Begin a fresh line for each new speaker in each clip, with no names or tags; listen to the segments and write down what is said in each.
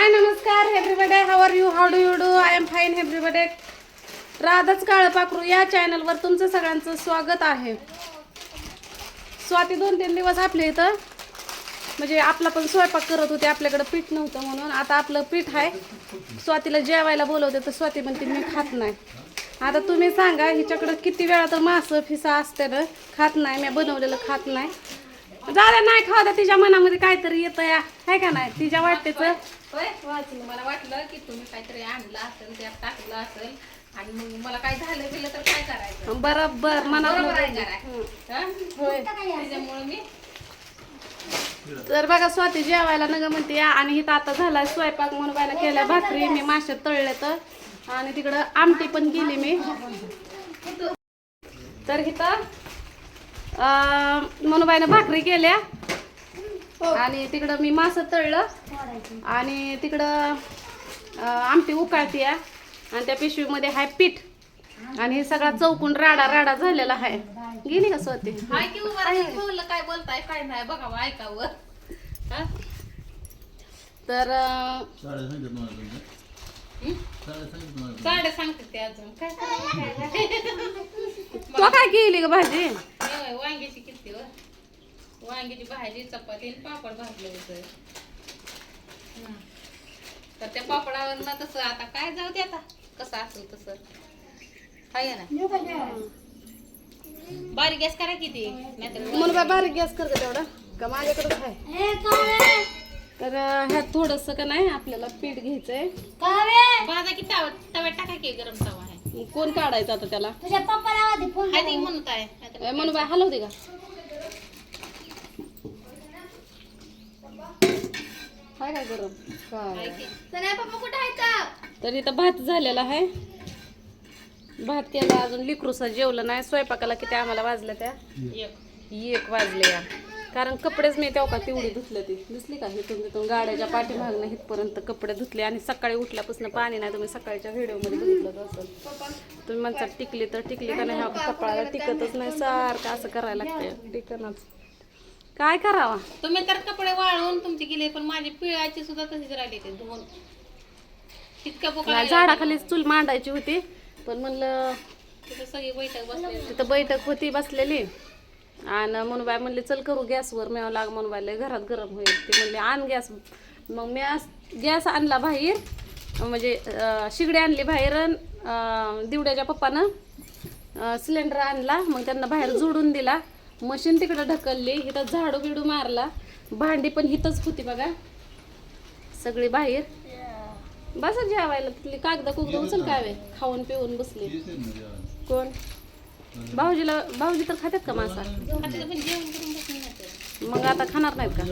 हाय नमस्कार everybody, how are you, how do you do? I am fine everybody. राधाच काळ पाखरू या चॅनलवर तुमचं सगळ्यांचं स्वागत आहे. स्वाती 2-3 दिवस आपल्या इथं म्हणजे आपला पण स्वयंपाक करत होते, आपल्याकडे पीठ नव्हतं म्हणून. आता आपलं पीठ आहे. स्वातीला जेवायला बोलवते तर स्वाती म्हणते मी खात नाही. आता तुम्ही सांगा हिच्याकडं किती वेळा तर मासं फिसा असते ना, खात नाही, मी बनवलेलं खात नाही. दादा नाही खावा, तिच्या मनामध्ये काहीतरी येतं या, आहे का नाही? तिच्या वाटतेच
वाचलं. मला वाटलं की तुम्ही काहीतरी आणलं असेल, त्यात टाकलं असेल आणि मग मला काय झालं गेलं तर काय करायचं.
बरोबर
बरोबर आहे
होय.
त्याच्यामुळे मी
तर बघा स्वाती जेवायला नग म्हणते या. आणि इथं आता झाला स्वयंपाक म्हणून बायला केल्या भाकरी, मी माशात तळले तर, आणि तिकडं आमटी पण केली मी. तर इथं मनुबाईनं भाकरी केल्या आणि तिकडं मी मासं तळलं आणि तिकडं आमटी उकाळती आहे. आणि त्या पिशवीमध्ये आहे पीठ आणि हे सगळा चौकून राडा राडा झालेला आहे. गेली का स्वाती?
हाय की बोललं काय बोलताय काय नाही बघावं ऐकावं.
तर
साडे सांगते ते अजून काय
तो काय केली ग भाजी?
वांग्याची किती वांग्याची भाजी, चपाती आणि पापड भाजलं होतं. तर त्या पापडावर ना तसं आता काय जाऊ दे, आता कसं असेल तसं आहे ना. बारीक गॅस करा किती
म्हणून बाय बारीक गॅस कर तेवढा का माझ्याकडेच आहे. तर ह्यात थोडस का नाही आपल्याला पीठ घ्यायचंय.
भाजा की तव्यात टाका की, गरम तवा आहे.
कोण काढायचं आता त्याला?
हाय म्हणत आहे
म्हणून बाय हलवते का? काय काय गरम तर इथं भात झालेला आहे. भात केला, अजून लिकरूसा जेवलं नाही. स्वयंपाकाला किती आम्हाला वाजल्या त्या 1 वाजले या. कारण कपडेच मी तेव्हा का तेवढी धुतले, ती दिसली का इथून तिथून गाड्याच्या पाठीमागणं इथपर्यंत कपडे धुतले. आणि सकाळी उठल्यापासून पाणी नाही. तुम्ही सकाळच्या व्हिडिओमध्ये बघितलं असेल. तुम्ही म्हणता टिकली तर टिकली का नाही, ह्या कपड्याला टिकतच नाही, सारखं असं करायला लागतंय. टिकनच काय करावा.
तुम्ही तर कपडे वाळवून तुमचे गेले, पण माझी पिळाची सुद्धा तशीच राहिली ते धुवून. इतकं
झाडाखाली चूल मांडायची होती, पण म्हणलं
तिथं सगळी बैठक बसली.
तिथं बैठक होती बसलेली. आणि मनुबाई म्हणले चल करू गॅसवर. मेवा लाग मनुबाईला घरात गरम होईल. ते म्हणले आण गॅस. मग मी गॅस आणला बाहेर, म्हणजे शिगडी आणली बाहेर. दिवड्याच्या पप्पानं सिलेंडर आणला, मग त्यांना बाहेर जोडून दिला. मशीन तिकडं ढकलली, इथं झाडू बिडू मारला. भांडी पण हिथंच होती बघा सगळी बाहेर. बस जेवायला तिथली कागदा कुगदा उचल काय खाऊन पिऊन बसली. कोण? भाऊजी तर खात्यात का मासा? मग आता खाणार नाहीत का?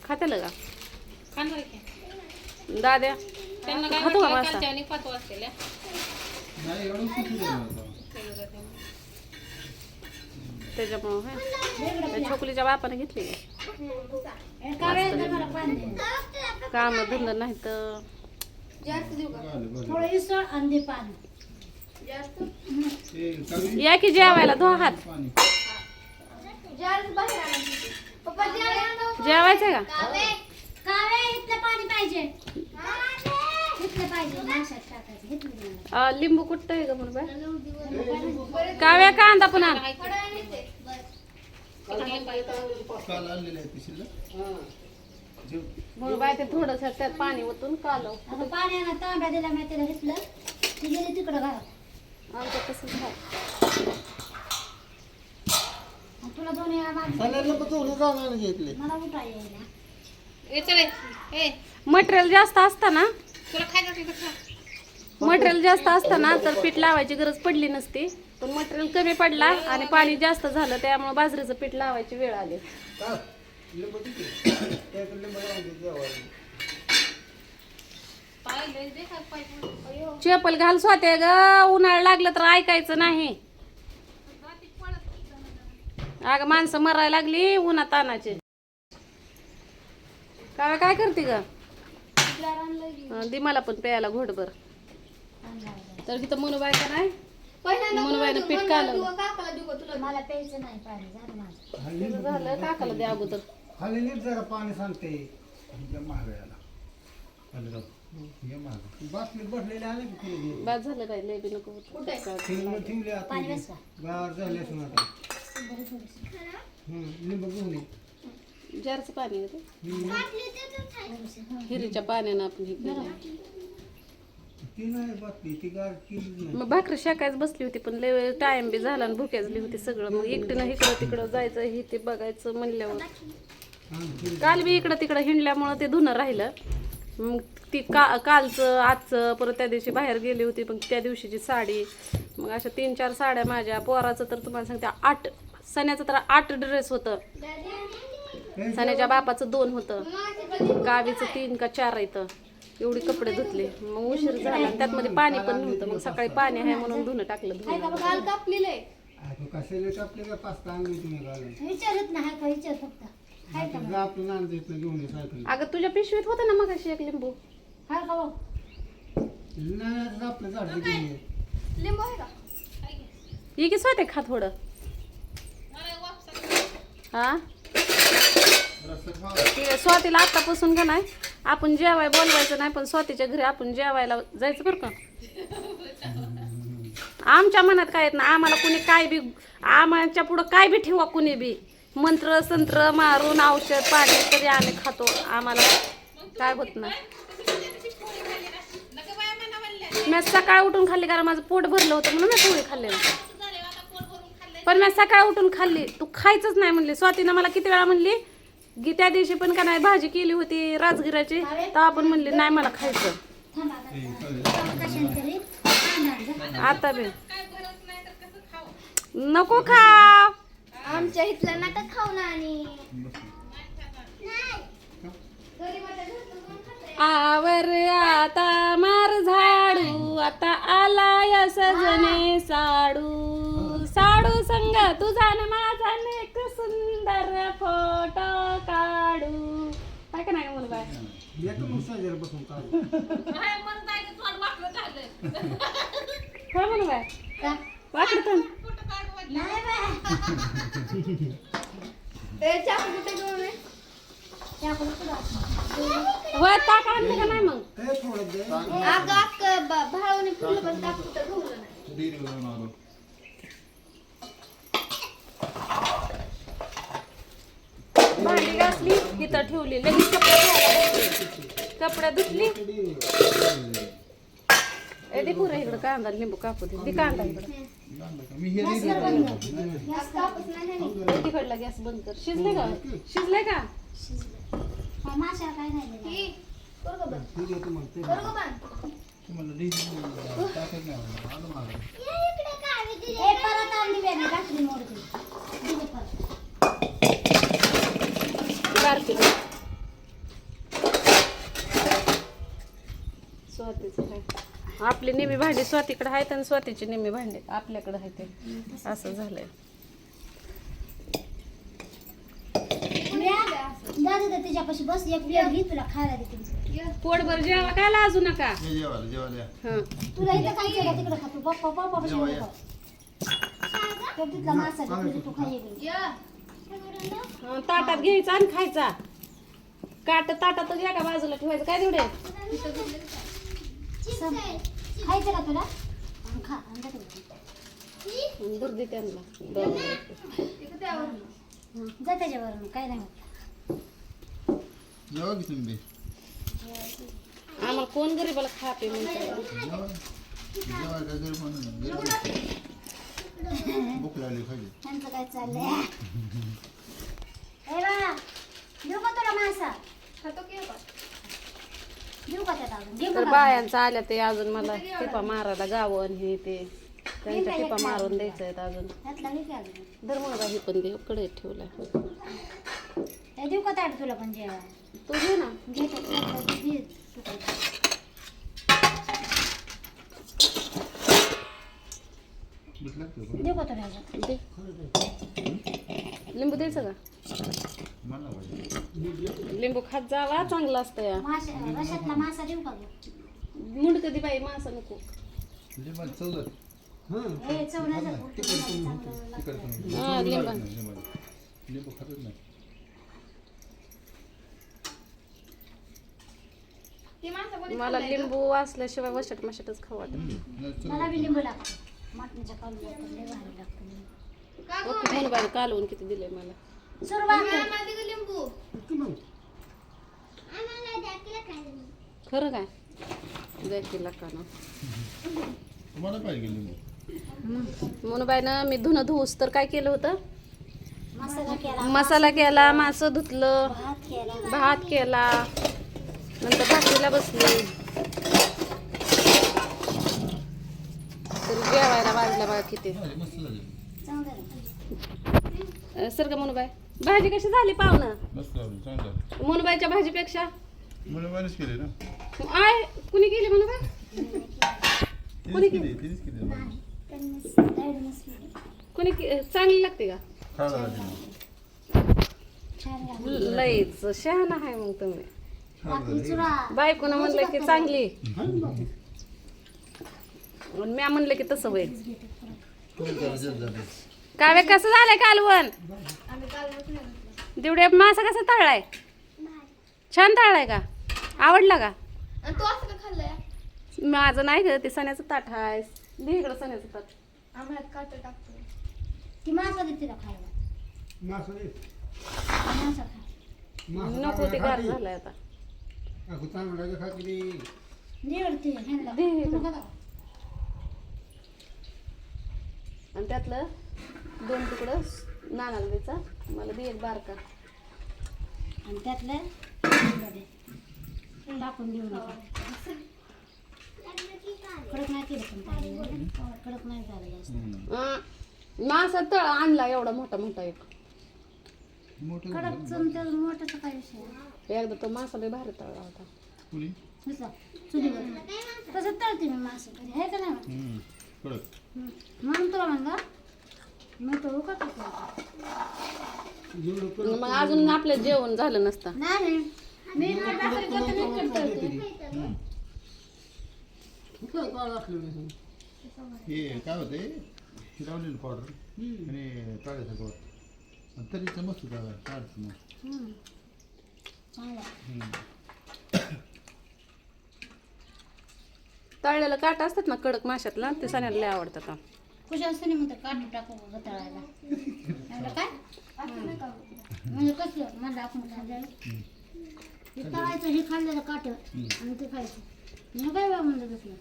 खात्याला का दाद्या? खातो का मासा? त्याच्यामुळं छोकलीच्या बापाने घेतली काम धंदा नाही तर या की जेवायला. धुवा हात. जेवायचंय का? लिंबू कुठं आहे का म्हणून काव्या कांदा पुन्हा म्हणून बाय ते थोडस त्यात पाणी ओतून कालव.
पाण्यानं तांब्या दिला मी त्याला घेतलं, ती गेली तिकडं घरात.
आमचं तसंच आहे.
तुला दोन्ही मला उठा येईल.
मटेरियल जास्त असताना
तुला खायचं असेल तर खा.
मटेरियल जास्त असताना तर पीठ लावायची गरज पडली नसती. पण मटेरियल कमी पडला आणि पाणी जास्त झालं, त्यामुळे बाजरीचं पीठ लावायची वेळ आली. चप्पल घाल स्वाते ग, उन्हाळा लागलं तर ऐकायचं नाही. अगं माणसं मरायला लागली उन्हात तानाचे. काय करते ग? दे मला पण प्यायला घोटभर. तर तिथं मनुबाई का नाही मनुबाईनं पीठ कालवलं.
मला प्यायचं नाही पाणी झालं माझं.
झालं काकाला द्या अगोदर.
खाली नीट जरा पाणी सांगते. बसलेले आले की
बाद झालं काय लय बी नको होतं.
ठेवले
पाणी बस का
गार झाले असं आता
बरं थोडंसं.
लिंबू घेऊन ये.
जारचं पाणी आहे ते.
थोडंसं. हं.
हिरीच्या पाण्यानं आपण हे केलं.
ती नाही बसली ती गार केलीच नाही.
मग भाकरी शाकायच बसली होती पण लय टाइम बी झाला आणि भुक्याचली होती सगळं. मग एकटीनं इकडं तिकडं जायचं हे ते बघायचं म्हणल्यावर काल बी इकडं तिकडं हिंडल्यामुळं ते धुणं राहिलं. मग ती कालचं आजचं परत त्या दिवशी बाहेर गेली होती पण त्या दिवशीची साडी मग अशा 3-4 साड्या माझ्या पोराचं तर तुम्हाला सांगते 8 सण्याचं तर 8 ड्रेस होतं. सण्याच्या बापाचं 2 होतं. गावीचं 3 का 4 येतं. एवढी कपडे धुतले मग उशीर झाला त्यात मध्ये पाणी पण नव्हतं. मग सकाळी पाणी आहे म्हणून धुणं टाकलं धुणं.
काल कापलेलं आहे.
कशाला आपले काय पास्ता आणली तुम्ही घालून
विचारत नाही का विचार फक्त हाय का
जा आपलं नान देत घेऊन ये सायकल
अगं तुझ्या पिशवीत होतं ना मग अशी एक लिंबू.
हाय का भाऊ
नाही आपलं झाड घेऊन ये
लिंबू आहे का
ये की स्वतः खा थोडं. हा ठीक आहे स्वातीला आत्तापासून का नाही आपण जेवाय बोलवायचं नाही पण स्वातीच्या घरी आपण जेवायला जायचं बरं का. आमच्या मनात काय येत ना आम्हाला कुणी काय बी आम्हाच्या पुढं काय बी ठेवा कुणी बी मंत्र संत्र मारून औषध पाणी तरी आम्ही खातो. आम्हाला काय होत नाही. मी सकाळ उठून खाल्ली कारण माझं पोट भरलं होतं म्हणून मी पोळी खाल्ली पण मी सकाळ उठून खाल्ली. तू खायचंच नाही म्हणली. स्वातीनं मला किती वेळा म्हणली त्या दिवशी पण का नाही भाजी केली होती राजगिराची तर आपण म्हणली नाही मला खायचं. आता बी नको खा
आमच्या इथलं नका खाऊ ना आणि
आवर आता मार झाडू आता आलाय सजने साडू साडू संग तुझा न माझा एक सुंदर फोटो काढू. काय का नाही म्हणून बाय
येतो मग साजरा बसून काढ
काय म्हणू बाय
का?
वाटलं
नाही बाय. ए चाकू कुठे घेऊन ये? चाकू कुठे आहे?
होय ताक आणलं का नाही मग
हे थोडं दे
अगं भावाने फुलं पण चाकू कुठे घेऊन नाही.
भांडी घासली तिथं ठेवली लगेच कपडे धुतली. ए दे पुरा इकडं कांदा लिंबू कापू दे कांदा इकडं
गॅस कापच नाही
तिकडला गॅस बंद कर. शिजले का
हा, माशा काय नाही दिला. करू का बंद?
ठीक आहे तू म्हणते
करू का बंद? ए, परत आणली बॅग रात्री मोडते. दिली परत.
बारकी स्वातीचं काय आपली नेहमी भांडी स्वातीकडे आहेत आणि स्वातीची नेहमी भांडी आपल्याकडे आहे ते असं झालंय.
दादी तर तिच्यापाशी बस एक प्लेट घे तुला खायला देते.
पोटभर जेवा काय लाजू नका. हं.
तुला इथं काय केलं तिकडे खातो पप्पा पप्पा पाशी नको. तो तिथला मासा घेऊन तू खाई.
हं, ताटात घ्यायचा आणि खायचा. काट ताटात घ्या का बाजूला ठेवायचं काय तेवढे
खायचं का तुला खा
दूर दे त्यांना
जा त्याच्यावर काय नाही होत.
आम्हाला कोण गरीबाला खाते म्हणतात.
त्यांचं काय चाललंय ए बा देऊ का तुला मासा खातो की देऊ का त्यात अजून दे
तर
बघा.
बायांचं आल्या ते अजून मला टिपा मारायला गावन हे ते त्यांच्या टिपा मारून द्यायचं आहेत अजून.
त्यातला नाही का अजून
धर मला हे पण दे कडे ठेवला.
हे देऊ का ताट तुला पण जेवा
तू घे ना
घे त्यात घे देऊ का तुला ह्याच्यात?
दे लिंबू द्यायचं का लिंबू खात जावा चांगलं असतं या.
मासा रशातला मासा देऊ का गं?
मुंड कधी बाई मासा नको.
हे चवण्याचं
हा लिंबा मला लिंबू असल्याशिवाय वशट मशाटच खाऊ वाटत.
मला बी लिंबू लागतं मटणाच्या कालवण लय भारी लागतं.
ओके मुनुबाईने कालवून किती दिले मला.
सुरू भाकर.
खरं काय द्या केला का ना.
तुम्हाला पाहिजे लिंबू.
मुनुबाईनं मी धुणं धुवूस तर काय केलं होतं,
मसाला केला,
मसाला केला, मासं धुतलं,
भात केला.
भात केला, नंतर भाकरीला बसली. तर जेवायला वाजला बघा किती.
मस्त झाली.
चांगलं झालं.
सर का मुनुबाई भाजी कशी झाली पाहुणं.
मस्त झाली, चांगलं झालं.
मुनुबाईच्या भाजीपेक्षा
मला मॅनेज केली ना.
आय कुणी केली मुनुबाई.
तिनेच केली.
त्यांनीच केली.
चांगली लागते का.
खायला लागली.
छान लागली.
लईच शहाण आहे मग तुम्ही.
भाकरी चुरा.
बायकोनं म्हणलं की चांगली म्या म्हणलं की तसं होईल. काव्य कसं झालंय कालवण. तेवढे मासा कसा तळलाय. छान तळलाय का. आवडला का.
तू असं का खाल्लंय.
माझं नाही ग ते सण्याचं ताट आहे. इकडं सण्याचं ताट.
आम्हाला काट टाकतो.
ती मासा देते ना खायला.
मासा दे.
मासा खा.
नको ते गार झालाय आता.
चांगला खाती.
निवडते ह्यांना.
दे हे
तुम्ही
कर.
खाता का?
आणि त्यातलं 2 तुकडं नानाला द्यायचा. मला दे एक बारका.
आणि त्यातलं लिंबू दे. टाकून देऊ नका. कडक नाही केलं पण पाहिजे. कडक नाही झालं जास्त.
मासा तळ आणला एवढा मोठा मोठा एक.
कडक चमचा मोठाचा काय विषय आहे?
एकदा तो मासा लय भारी तळला होता.
पुरी.
नुसता चुलीवर तसं तळते मी मासे कधी आहे का नाही.
कडक.
म्हणून तुला म्हणलं मी तो का करतो.
मग अजून आपलं जेवण झालं नसतं.
नाही मी इकडे भाकरी करते मी इकडे तळते.
हे काय होते लावलेलं पावडर आणि टाळ्यासारखं वाटतं. तरी तर मस्त होता काढतो.
चांगला.
तळलेलं काट असतात ना कडक माशातला ते सण्याला लय आवडतात.
खुश असते ना म्हणतात काढून टाकू गं तळायला. म्हणलं काय म्हणजे कसलं मला आपण खाल्लं हे तळायचं हे खाल्लेलं काट आणि ते खायचं. मी काय बा म्हणलं तसलं.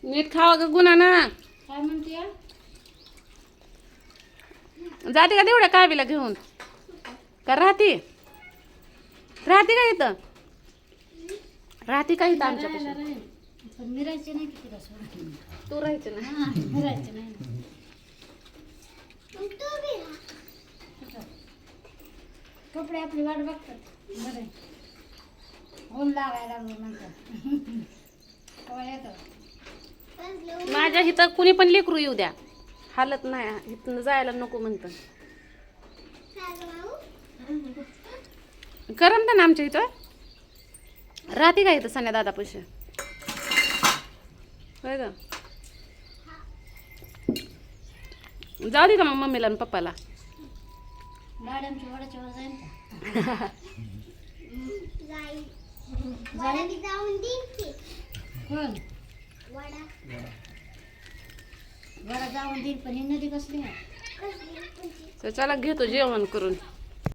नीट खावा ग गुन्हा ना.
काय म्हणते या?
जाते का तेवढ्या कावीला घेऊन का राहते. राहते का इथं. राहते का इथं आमच्या
पण मिरायचे नाही किती कसं.
तू राहायचं ना.
हां मिरायचे नाही. कपडे आपली वाट बघतात. बरं ऊन लावायला लागलो नंतर केव्हा येतं.
माझ्या इथं कुणी पण लेकरू येऊ द्या हालत नाही. इथून जायला नको म्हणतं. करमत ना आमच्या इथं. राहते का इथं सण्या दादा पैसे होय ग. जाऊ दे का मग मम्मीला आणि पप्पाला.
मॅडमच्या वडाच्या वर जाईल कोण वडा जाऊन देईल पण ही नदी कसली आहे.
तर चला घेतो जेवण करून.